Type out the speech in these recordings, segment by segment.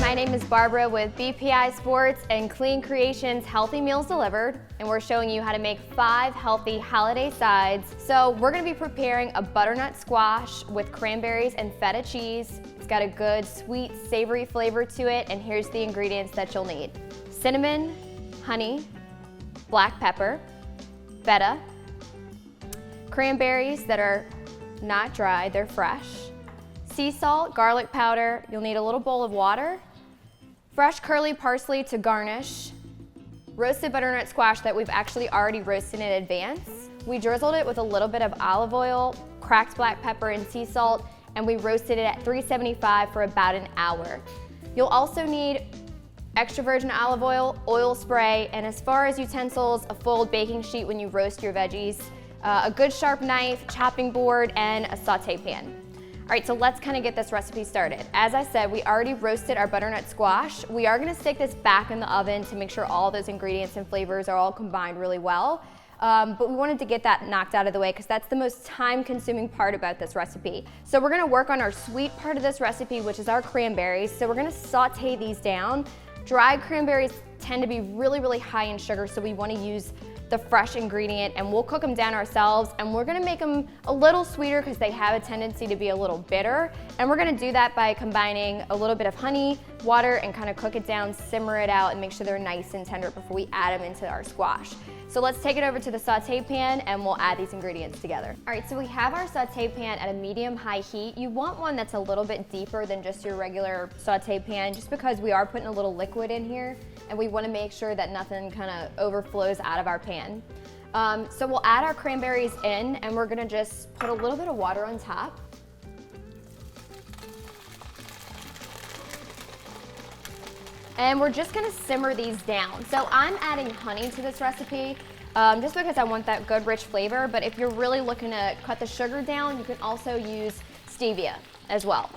my name is Barbara with BPI Sports and Clean Creations Healthy Meals Delivered, and we're showing you how to make 5 healthy holiday sides. So we're going to be preparing a butternut squash with cranberries and feta cheese. It's got a good sweet, savory flavor to it, and here's the ingredients that you'll need. Cinnamon, honey, black pepper, feta, cranberries that are not dry, they're fresh, sea salt, garlic powder, you'll need a little bowl of water, fresh curly parsley to garnish, roasted butternut squash that we've actually already roasted in advance. We drizzled it with a little bit of olive oil, cracked black pepper and sea salt, and we roasted it at 375 for about an hour. You'll also need extra virgin olive oil, oil spray, and as far as utensils, a foiled baking sheet when you roast your veggies, a good sharp knife, chopping board, and a saute pan. All right, so let's kind of get this recipe started. As I said, we already roasted our butternut squash. We are gonna stick this back in the oven to make sure all those ingredients and flavors are all combined really well. But we wanted to get that knocked out of the way because that's the most time-consuming part about this recipe. So we're gonna work on our sweet part of this recipe, which is our cranberries. So we're gonna saute these down. Dried cranberries tend to be really, really high in sugar, so we wanna use the fresh ingredient, and we'll cook them down ourselves, and we're gonna make them a little sweeter because they have a tendency to be a little bitter, and we're gonna do that by combining a little bit of honey, water, and kind of cook it down, simmer it out, and make sure they're nice and tender before we add them into our squash. So let's take it over to the saute pan and we'll add these ingredients together. All right, so we have our saute pan at a medium-high heat. You want one that's a little bit deeper than just your regular saute pan, just because we are putting a little liquid in here, and we want to make sure that nothing kind of overflows out of our pan. So we'll add our cranberries in, and we're gonna just put a little bit of water on top. And we're just gonna simmer these down. So I'm adding honey to this recipe just because I want that good rich flavor, but if you're really looking to cut the sugar down, you can also use stevia as well.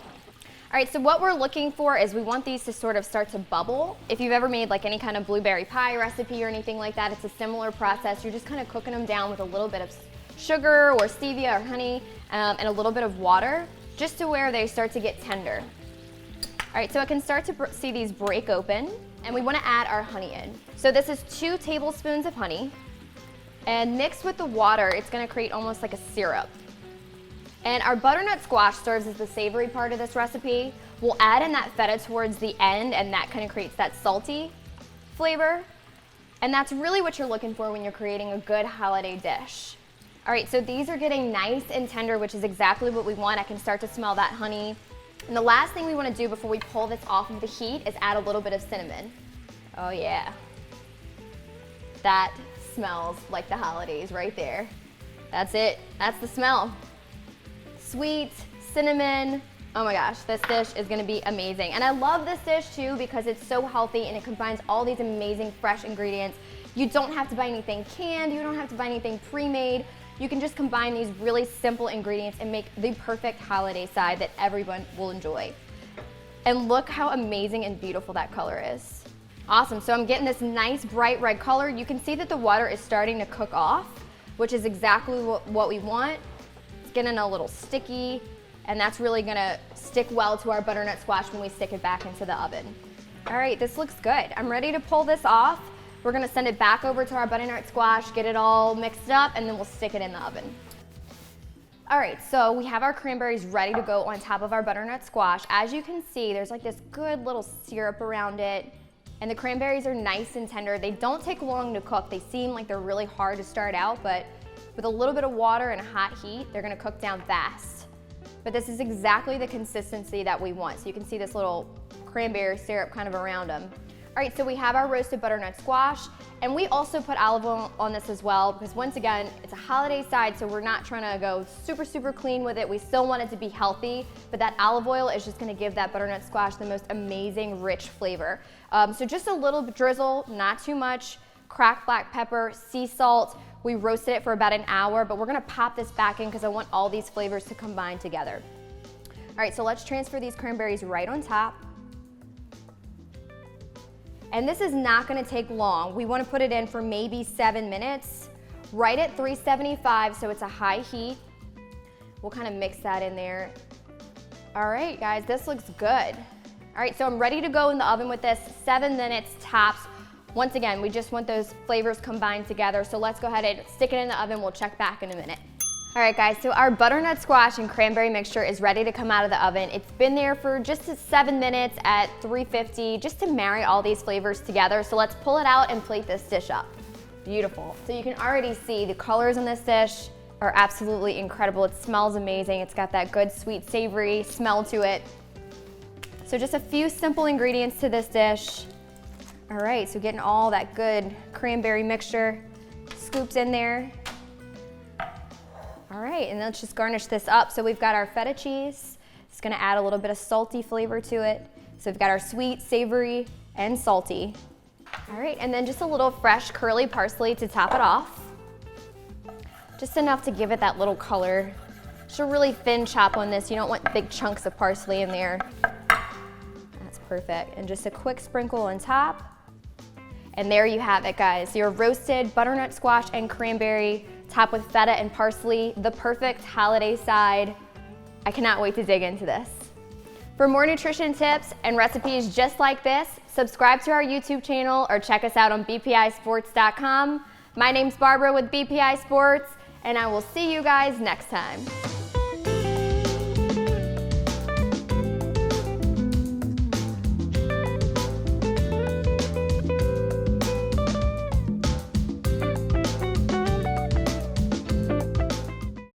All right, so what we're looking for is we want these to sort of start to bubble. If you've ever made like any kind of blueberry pie recipe or anything like that, it's a similar process. You're just kind of cooking them down with a little bit of sugar or stevia or honey and a little bit of water, just to where they start to get tender. All right, so I can start to see these break open, and we want to add our honey in. So this is 2 tablespoons of honey, and mixed with the water, it's going to create almost like a syrup. And our butternut squash serves as the savory part of this recipe. We'll add in that feta towards the end, and that kind of creates that salty flavor. And that's really what you're looking for when you're creating a good holiday dish. All right, so these are getting nice and tender, which is exactly what we want. I can start to smell that honey. And the last thing we want to do before we pull this off of the heat is add a little bit of cinnamon. Oh yeah. That smells like the holidays right there. That's it. That's the smell. Sweet, cinnamon. Oh my gosh, this dish is gonna be amazing. And I love this dish too because it's so healthy and it combines all these amazing fresh ingredients. You don't have to buy anything canned, you don't have to buy anything pre-made. You can just combine these really simple ingredients and make the perfect holiday side that everyone will enjoy. And look how amazing and beautiful that color is. Awesome, so I'm getting this nice bright red color. You can see that the water is starting to cook off, which is exactly what we want. It's getting a little sticky, and that's really gonna stick well to our butternut squash when we stick it back into the oven. All right, this looks good. I'm ready to pull this off. We're gonna send it back over to our butternut squash, get it all mixed up, and then we'll stick it in the oven. All right, so we have our cranberries ready to go on top of our butternut squash. As you can see, there's like this good little syrup around it, and the cranberries are nice and tender. They don't take long to cook. They seem like they're really hard to start out, but with a little bit of water and a hot heat, they're gonna cook down fast. But this is exactly the consistency that we want. So you can see this little cranberry syrup kind of around them. All right, so we have our roasted butternut squash, and we also put olive oil on this as well because once again, it's a holiday side, so we're not trying to go super, super clean with it. We still want it to be healthy, but that olive oil is just gonna give that butternut squash the most amazing, rich flavor. So just a little drizzle, not too much, cracked black pepper, sea salt. We roasted it for about an hour, but we're gonna pop this back in because I want all these flavors to combine together. All right, so let's transfer these cranberries right on top. And this is not gonna take long. We wanna put it in for maybe 7 minutes, right at 375, so it's a high heat. We'll kind of mix that in there. All right, guys, this looks good. All All right, so I'm ready to go in the oven with this, 7 minutes tops. Once again, we just want those flavors combined together, so let's go ahead and stick it in the oven. We'll check back in a minute. All right, guys, so our butternut squash and cranberry mixture is ready to come out of the oven. It's been there for just 7 minutes at 350, just to marry all these flavors together. So let's pull it out and plate this dish up. Beautiful. So you can already see the colors on this dish are absolutely incredible. It smells amazing. It's got that good, sweet, savory smell to it. So just a few simple ingredients to this dish. All right, so getting all that good cranberry mixture scooped in there. All right, and let's just garnish this up. So we've got our feta cheese. It's gonna add a little bit of salty flavor to it. So we've got our sweet, savory, and salty. All right, and then just a little fresh curly parsley to top it off. Just enough to give it that little color. Just a really thin chop on this. You don't want big chunks of parsley in there. That's perfect. And just a quick sprinkle on top. And there you have it, guys. Your roasted butternut squash and cranberry topped with feta and parsley, the perfect holiday side. I cannot wait to dig into this. For more nutrition tips and recipes just like this, subscribe to our YouTube channel or check us out on bpisports.com. My name's Barbara with BPI Sports, and I will see you guys next time.